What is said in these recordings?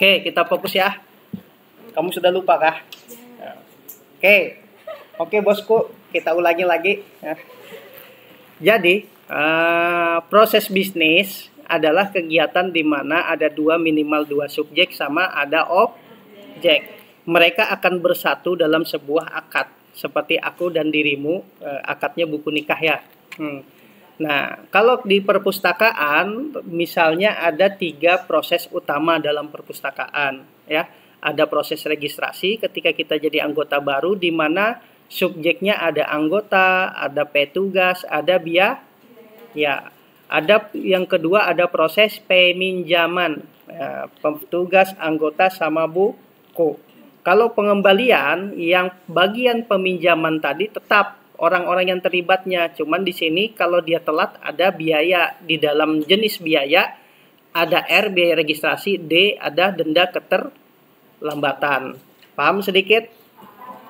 Oke, kita fokus ya. Kamu sudah lupa kah? Oke bosku, kita ulangi lagi. Jadi, proses bisnis adalah kegiatan di mana ada minimal dua subjek sama ada objek. Mereka akan bersatu dalam sebuah akad. Seperti aku dan dirimu, akadnya buku nikah ya. Nah, kalau di perpustakaan, misalnya ada 3 proses utama dalam perpustakaan, ya. Ada proses registrasi ketika kita jadi anggota baru, di mana subjeknya ada anggota, ada petugas, ada biaya. Ya, ada yang kedua ada proses peminjaman, petugas, anggota, sama buku. Kalau pengembalian, yang bagian peminjaman tadi tetap orang-orang yang terlibatnya. Cuman di sini kalau dia telat ada biaya. Di dalam jenis biaya ada R, biaya registrasi, D, ada denda keterlambatan. Paham sedikit?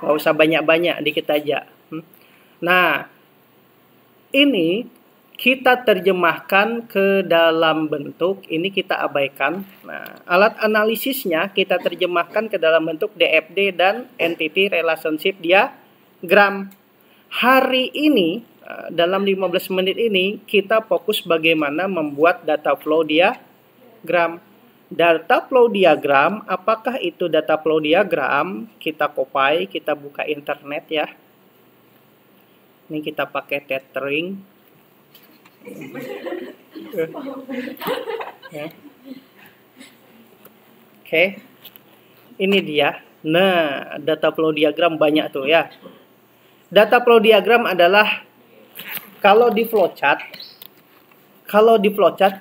Nggak usah banyak-banyak, dikit aja. Nah, ini kita terjemahkan ke dalam bentuk, ini kita abaikan. Nah, alat analisisnya kita terjemahkan ke dalam bentuk DFD dan Entity Relationship Diagram. Hari ini, dalam 15 menit ini, kita fokus bagaimana membuat data flow diagram. Data flow diagram, apakah itu data flow diagram? Kita copy, kita buka internet ya. Ini kita pakai tethering. Oke, ini dia. Nah, data flow diagram banyak tuh ya. Data flow diagram adalah kalau di flowchart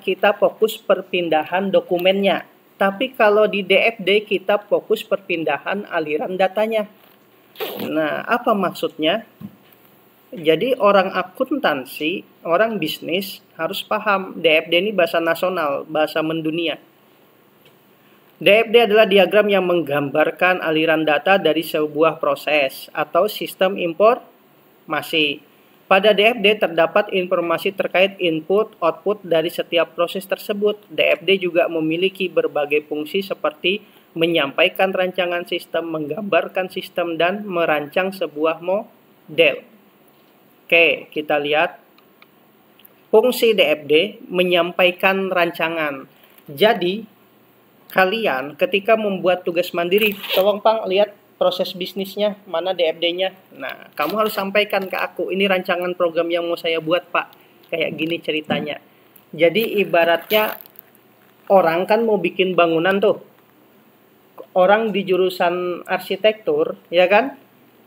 kita fokus perpindahan dokumennya. Tapi kalau di DFD kita fokus perpindahan aliran datanya. Nah, apa maksudnya? Jadi orang akuntansi, orang bisnis harus paham DFD ini bahasa nasional, bahasa mendunia. DFD adalah diagram yang menggambarkan aliran data dari sebuah proses atau sistem informasi. Pada DFD terdapat informasi terkait input, output dari setiap proses tersebut. DFD juga memiliki berbagai fungsi seperti menyampaikan rancangan sistem, menggambarkan sistem, dan merancang sebuah model. Oke, kita lihat fungsi DFD menyampaikan rancangan. Jadi, kalian ketika membuat tugas mandiri, tolong Pang lihat proses bisnisnya, mana DFD-nya. Nah, kamu harus sampaikan ke aku, ini rancangan program yang mau saya buat Pak. Kayak gini ceritanya. Jadi, ibaratnya orang kan mau bikin bangunan tuh. Orang di jurusan arsitektur, ya kan?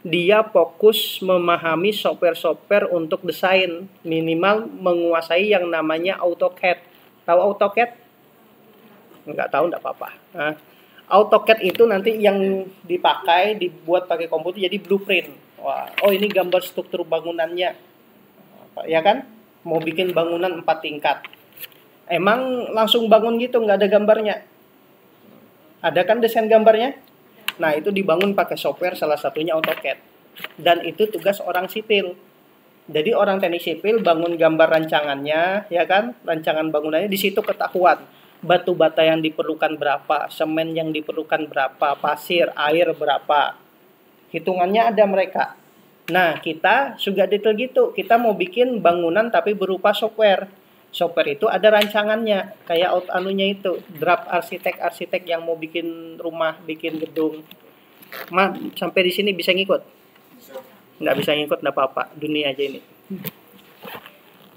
Dia fokus memahami software-software untuk desain, minimal menguasai yang namanya AutoCAD. Tahu AutoCAD? Nggak tahu, nggak apa-apa. Nah, AutoCAD itu nanti yang dipakai, dibuat pakai komputer jadi blueprint. Wah, oh ini gambar struktur bangunannya, ya kan? Mau bikin bangunan 4 tingkat. Emang langsung bangun gitu, nggak ada gambarnya? Ada kan desain gambarnya? Nah, itu dibangun pakai software, salah satunya AutoCAD. Dan itu tugas orang sipil. Jadi orang teknik sipil bangun gambar rancangannya, ya kan? Rancangan bangunannya, di situ ketahuan batu bata yang diperlukan berapa, semen yang diperlukan berapa, pasir, air berapa. Hitungannya ada mereka. Nah, kita juga detail gitu. Kita mau bikin bangunan tapi berupa software. Software itu ada rancangannya, kayak anunya itu, draft arsitek yang mau bikin rumah, bikin gedung. Sampai di sini bisa ngikut? Nggak bisa ngikut, nggak apa-apa, dunia aja ini.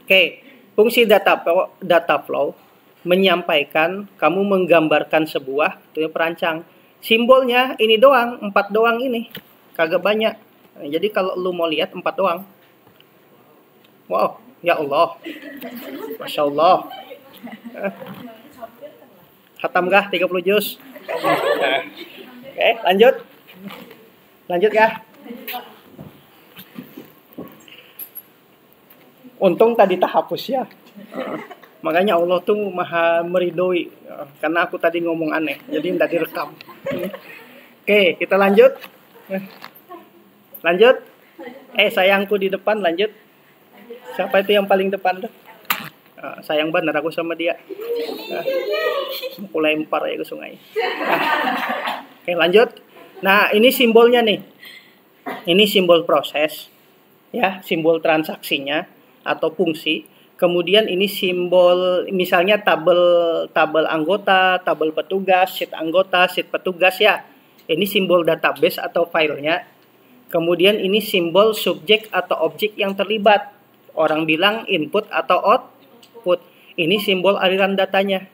Oke, fungsi data flow menyampaikan, kamu menggambarkan sebuah, itu ya perancang. Simbolnya ini doang, 4 doang ini, kagak banyak. Jadi kalau lu mau lihat 4 doang. Wow. Ya Allah, Masya Allah. Khatam kah 30 juz? Oke, lanjut. Lanjut kah? Untung tadi tahapus ya. Makanya Allah tuh maha meridoi. Karena aku tadi ngomong aneh, jadi nggak direkam. Oke, kita lanjut. Lanjut. Sayangku di depan, lanjut. Siapa itu yang paling depan tuh? Sayang bener aku sama dia. Aku lempar ya ke sungai. Oke, lanjut. Nah, ini simbolnya nih. Ini simbol proses, ya, simbol transaksinya atau fungsi. Kemudian ini simbol misalnya tabel anggota, tabel petugas, sheet anggota, sheet petugas ya. Ini simbol database atau filenya. Kemudian ini simbol subjek atau objek yang terlibat. Orang bilang input atau output. Ini simbol aliran datanya.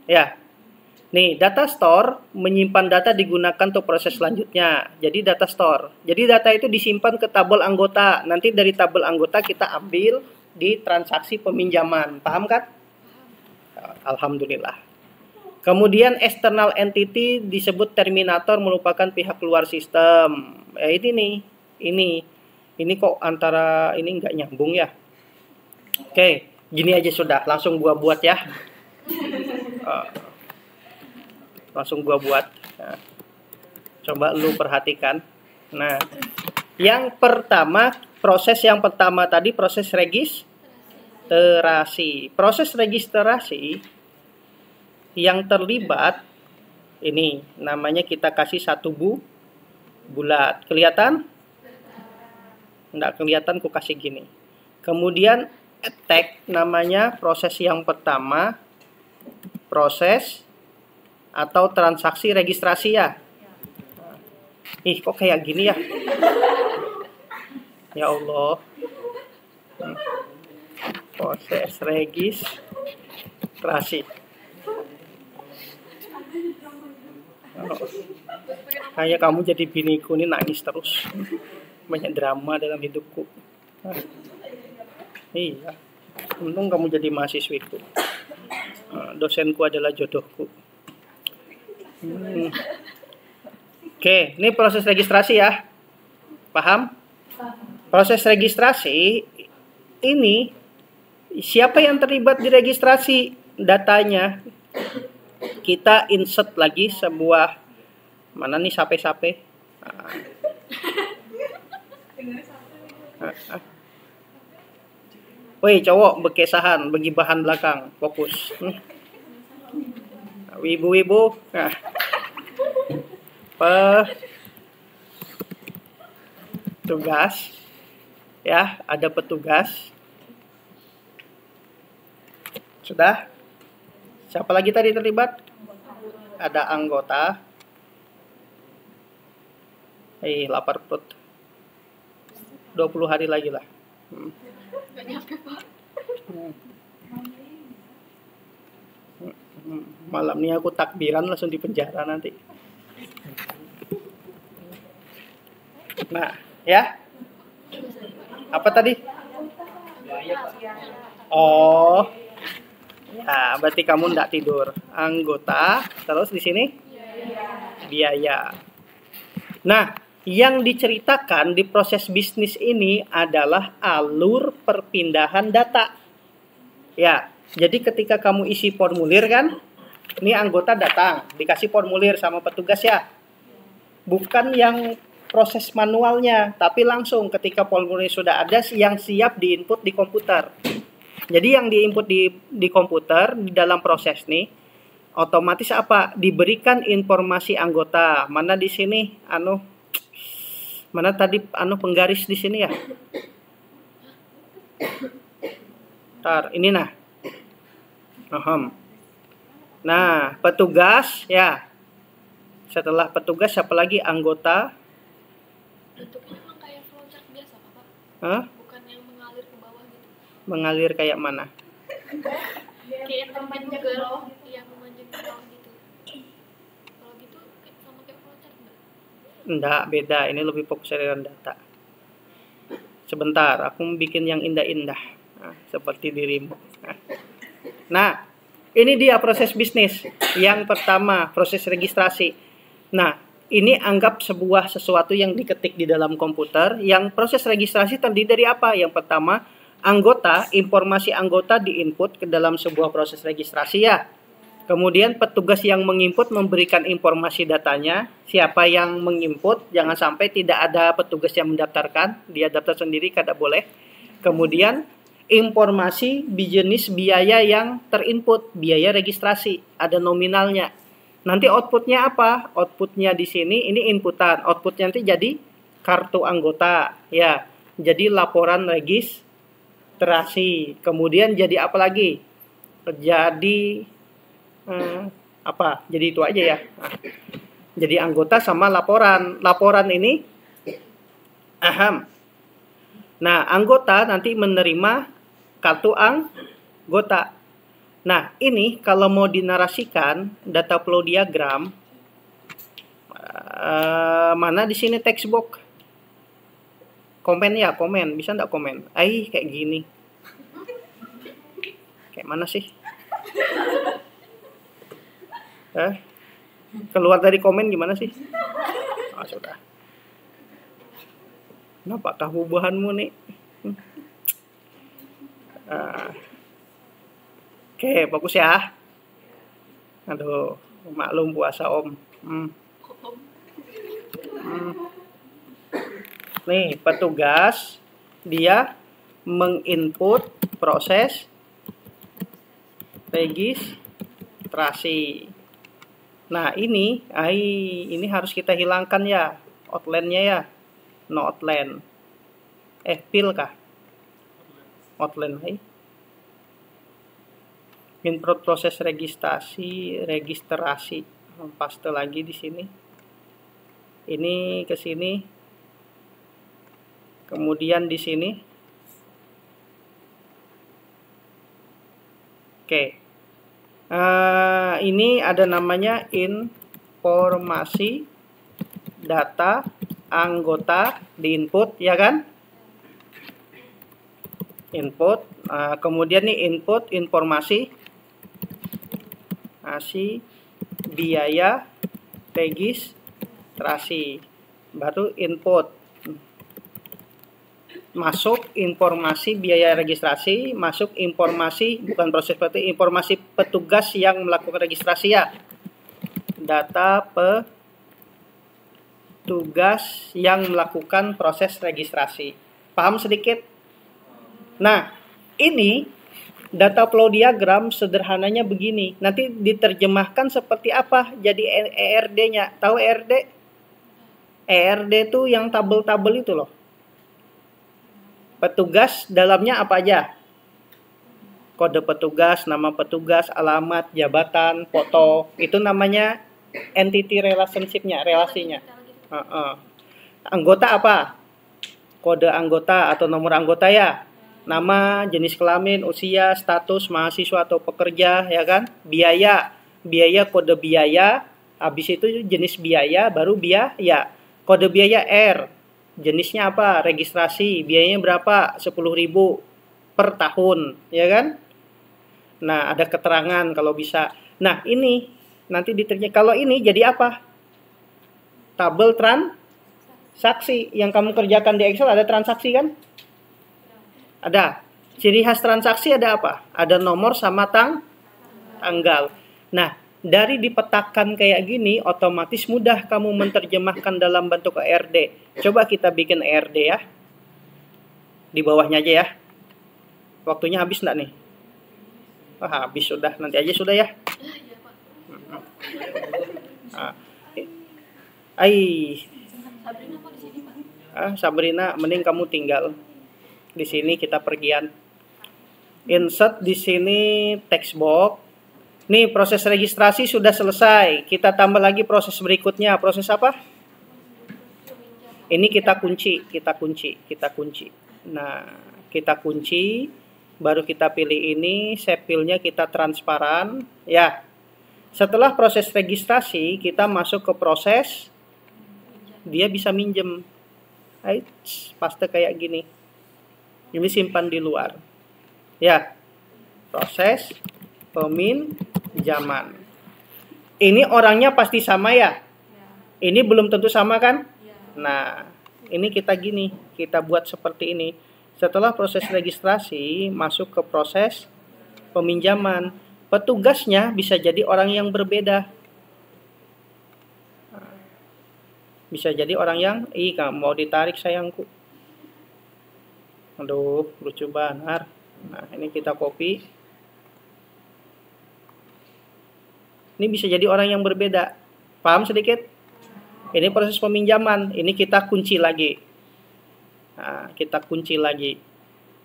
Ya. Nih, data store menyimpan data digunakan untuk proses selanjutnya. Jadi data store. Jadi data itu disimpan ke tabel anggota. Nanti dari tabel anggota kita ambil di transaksi peminjaman. Paham kan? Alhamdulillah. Kemudian external entity disebut terminator, merupakan pihak luar sistem. Ini nih. Ini kok antara ini nggak nyambung ya. Oke, gini aja sudah. Langsung gua buat ya. Langsung gua buat. Nah, coba lu perhatikan. Nah, yang pertama, proses yang pertama tadi proses registrasi. Proses registrasi yang terlibat ini namanya kita kasih satu bulat. Kelihatan? Enggak kelihatan, ku kasih gini. Kemudian attack namanya proses yang pertama, proses atau transaksi registrasi ya. Ih, kok kayak gini ya? Ya Allah. Proses registrasi. Kayak kamu jadi biniku ini nangis terus. Banyak drama dalam hidupku. Iya. Untung kamu jadi mahasiswiku. Dosenku adalah jodohku. Oke, ini proses registrasi ya. Paham? Proses registrasi ini siapa yang terlibat di registrasi datanya? Kita insert lagi sebuah mana nih sape-sape. Woi cowok bekesahan bagi bahan belakang, fokus. Wibu-wibu. Nah. Petugas. Ya, ada petugas. Sudah? Siapa lagi tadi terlibat? Ada anggota. Lapar perut. 20 hari lagi lah. Malam ini aku takbiran langsung di penjara nanti. Nah, ya. Apa tadi? Oh. Ya, berarti kamu enggak tidur. Anggota, terus di sini biaya. Nah, yang diceritakan di proses bisnis ini adalah alur perpindahan data. Ya, jadi ketika kamu isi formulir kan, ini anggota datang, dikasih formulir sama petugas ya. Bukan yang proses manualnya, tapi langsung ketika formulir sudah ada yang siap diinput di komputer. Jadi yang diinput di komputer di dalam proses nih, otomatis apa? Diberikan informasi anggota. Mana di sini mana tadi penggaris di sini ya? Ntar, ini nah. Nah, petugas ya. Setelah petugas siapa lagi? Anggota. Bentuknya memang kayak flowchart biasa, Pak. Hah? Bukan yang mengalir ke bawah gitu. Mengalir kayak mana? Kayak tempat Google yang memanjang ke bawah gitu. Kalau gitu sama kayak flowchart enggak? Enggak, beda. Ini lebih fokus aliran data. Sebentar, aku bikin yang indah-indah. Nah, seperti dirimu. Nah, ini dia proses bisnis. Yang pertama, proses registrasi. Nah, ini anggap sebuah sesuatu yang diketik di dalam komputer. Yang proses registrasi terdiri dari apa? Yang pertama, anggota, informasi anggota diinput ke dalam sebuah proses registrasi ya. Kemudian petugas yang menginput memberikan informasi datanya. Siapa yang menginput, jangan sampai tidak ada petugas yang mendaftarkan. Dia daftar sendiri, kada boleh. Kemudian informasi jenis biaya yang terinput, biaya registrasi, ada nominalnya. Nanti outputnya apa? Outputnya di sini ini inputan, outputnya nanti jadi kartu anggota, ya. Jadi laporan registrasi. Kemudian jadi apa lagi? Jadi apa? Jadi itu aja ya. Nah, jadi anggota sama laporan. Laporan ini Nah, anggota nanti menerima kartu anggota. Nah, ini kalau mau dinarasikan data flow diagram, mana di sini textbook? Komen ya, komen. Bisa nggak komen? Kayak gini. Kayak mana sih? Keluar dari komen gimana sih? Sudah. Kenapa bubahanmu nih? Oke, fokus ya. Aduh, maklum puasa om. Nih, petugas dia menginput proses registrasi. Nah, ini harus kita hilangkan ya, outline-nya ya. No outline. Pil kah? Outline, input proses registrasi. Paste lagi di sini. Ini ke sini. Kemudian di sini. Oke. Ini ada namanya informasi data anggota di input, ya kan? Input. Kemudian nih input informasi biaya registrasi. Baru input. Masuk informasi biaya registrasi, masuk informasi bukan proses seperti informasi petugas yang melakukan registrasi ya. Data petugas yang melakukan proses registrasi. Paham sedikit? Nah, ini data flow diagram sederhananya begini. Nanti diterjemahkan seperti apa jadi ERD-nya. Tahu ERD? ERD itu yang tabel-tabel itu loh. Petugas dalamnya apa aja? Kode petugas, nama petugas, alamat, jabatan, foto. Itu namanya entity relationship-nya, relasinya. Anggota apa? Kode anggota atau nomor anggota ya. Nama, jenis kelamin, usia, status, mahasiswa atau pekerja, ya kan? Biaya, kode biaya. Habis itu jenis biaya, baru biaya. Kode biaya R. Jenisnya apa? Registrasi. Biayanya berapa? 10.000 per tahun, ya kan? Nah, ada keterangan kalau bisa. Nah, ini nanti diterjemahkan. Kalau ini jadi apa? Tabel transaksi. Yang kamu kerjakan di Excel ada transaksi kan? Ada. Ciri khas transaksi ada apa? Ada nomor sama tanggal. Nah, dari dipetakan kayak gini, otomatis mudah kamu menerjemahkan dalam bentuk ERD. Coba kita bikin ERD ya. Di bawahnya aja ya. Waktunya habis enggak nih? Habis sudah. Nanti aja sudah ya. Sabrina, mending kamu tinggal. Di sini kita pergian. Insert di sini text box. Nih, proses registrasi sudah selesai. Kita tambah lagi proses berikutnya. Proses apa? Ini kita kunci. Nah, kita kunci. Baru kita pilih ini. Sepilnya kita transparan. Ya. Setelah proses registrasi, kita masuk ke proses. Dia bisa minjem. Paste kayak gini. Ini simpan di luar. Ya. Proses peminjaman. Ini orangnya pasti sama ya? Ini belum tentu sama kan? Nah, ini kita buat seperti ini. Setelah proses registrasi, masuk ke proses peminjaman. Petugasnya bisa jadi orang yang berbeda. Bisa jadi orang yang, kamu mau ditarik sayangku. Aduh, lucu banget. Nah, ini kita copy. Ini bisa jadi orang yang berbeda. Paham sedikit? Ini proses peminjaman. Ini kita kunci lagi. Nah, kita kunci lagi.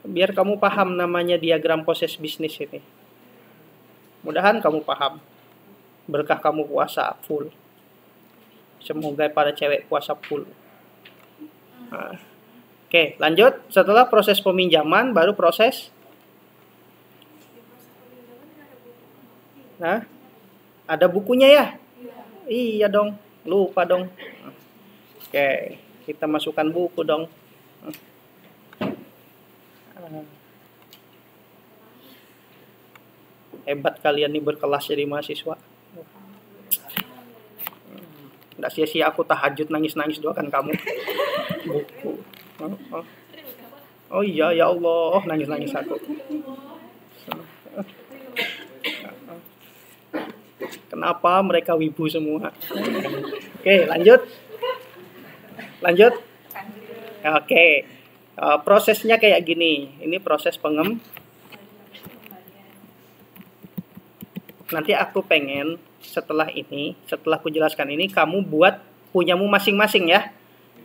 Biar kamu paham namanya diagram proses bisnis ini. Mudahan kamu paham. Berkah kamu puasa full. Semoga para cewek puasa full. Nah. Oke, lanjut. Setelah proses peminjaman, baru proses. Nah, ada bukunya ya? Iya dong, lupa dong. Oke, kita masukkan buku dong. Hebat kalian nih berkelas jadi mahasiswa. Nggak sia-sia aku tahajud nangis-nangis doakan kamu. Buku. Oh iya, ya Allah, nangis-nangis aku. Kenapa mereka wibu semua? Oke, lanjut. Lanjut. Oke. Prosesnya kayak gini. Ini proses Nanti aku pengen setelah aku jelaskan ini, kamu buat punyamu masing-masing ya.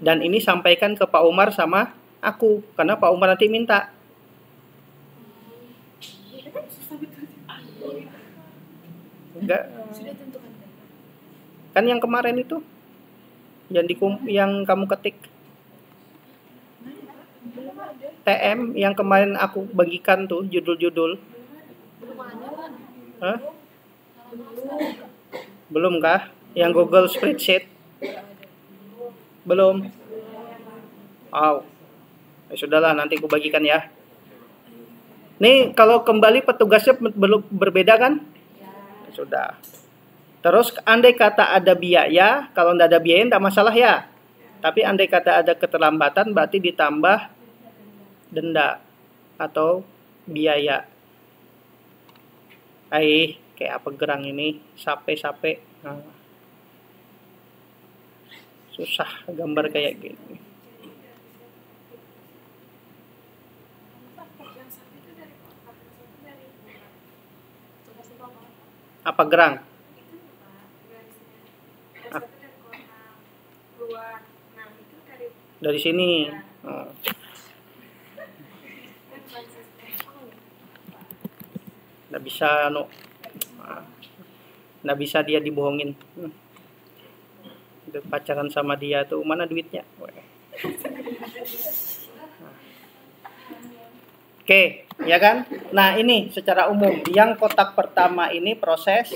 Dan ini sampaikan ke Pak Umar sama aku, karena Pak Umar nanti minta. Enggak. Kan yang kemarin itu yang kamu ketik TM yang kemarin aku bagikan tuh judul-judul. Hah? Belum kah? Yang Google Spreadsheet? Belum. Wow. Ya sudahlah, nanti aku bagikan ya. Nih kalau kembali petugasnya belum berbeda kan? Ya sudah. Terus andai kata ada biaya, kalau tidak ada biaya tidak masalah ya. Tapi andai kata ada keterlambatan berarti ditambah denda atau biaya. Kayak apa gerang ini? Sape. Nah. Susah gambar kayak gini. Apa gerang? Dari sini. Oh. Nggak bisa nggak bisa dia dibohongin. Udah pacaran sama dia tuh, mana duitnya? Oke, ya kan? Nah ini secara umum, yang kotak pertama ini proses.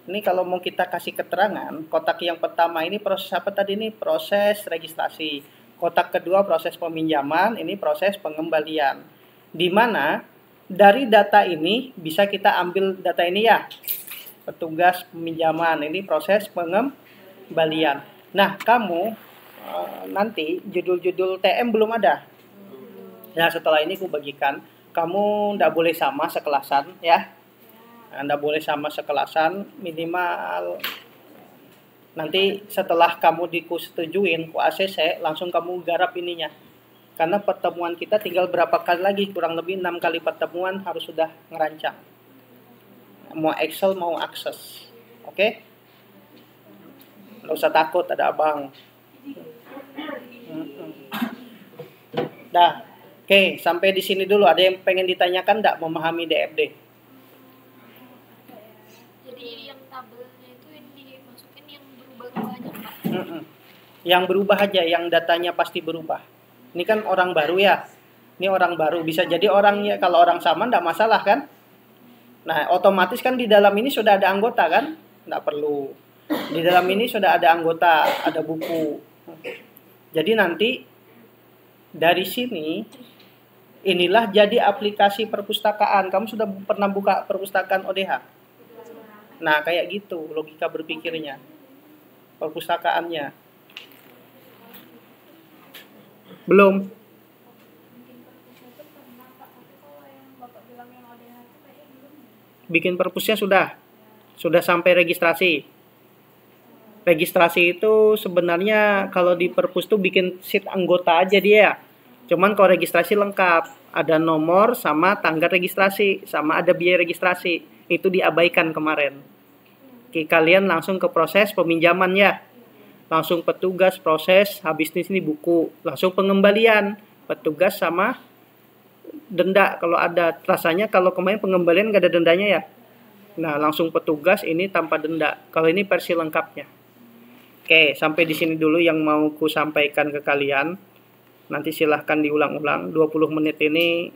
Ini kalau mau kita kasih keterangan, kotak yang pertama ini proses apa tadi ini? Proses registrasi. Kotak kedua proses peminjaman, ini proses pengembalian. Di mana dari data ini bisa kita ambil data ini ya. Petugas peminjaman, ini proses pengembalian. Nah, kamu nanti judul-judul TM belum ada. Nah, setelah ini aku bagikan, kamu ndak boleh sama sekelasan ya. Anda boleh sama sekelasan minimal nanti setelah kamu dikusetujuin ku ACC langsung kamu garap ininya. Karena pertemuan kita tinggal berapa kali lagi, kurang lebih 6 kali pertemuan harus sudah ngerancang. Mau Excel mau akses. Oke? Nggak usah takut ada abang. Dah. Oke, sampai di sini dulu. Ada yang pengen ditanyakan enggak memahami DFD? Jadi yang tabelnya itu yang dimasukin yang berubah-ubah aja, Pak? Yang berubah aja, yang datanya pasti berubah. Ini kan orang baru ya. Ini orang baru, bisa jadi orangnya kalau orang sama enggak masalah kan? Nah, otomatis kan di dalam ini sudah ada anggota kan? Enggak perlu. Di dalam ini sudah ada anggota, ada buku. Jadi nanti dari sini inilah jadi aplikasi perpustakaan. Kamu sudah pernah buka perpustakaan ODH? Nah, kayak gitu logika berpikirnya. Perpustakaannya. Belum. Bikin perpusnya sudah sampai registrasi. Registrasi itu sebenarnya kalau di perpus tuh bikin sheet anggota aja dia. Cuman kalau registrasi lengkap, ada nomor sama tanggal registrasi, sama ada biaya registrasi. Itu diabaikan kemarin. Oke, kalian langsung ke proses peminjaman ya. Langsung petugas proses, habis di sini buku, langsung pengembalian, petugas sama denda kalau ada. Rasanya kalau kemarin pengembalian nggak ada dendanya ya. Nah, langsung petugas ini tanpa denda. Kalau ini versi lengkapnya. Oke, sampai di sini dulu yang mau ku sampaikan ke kalian. Nanti silahkan diulang-ulang. 20 menit ini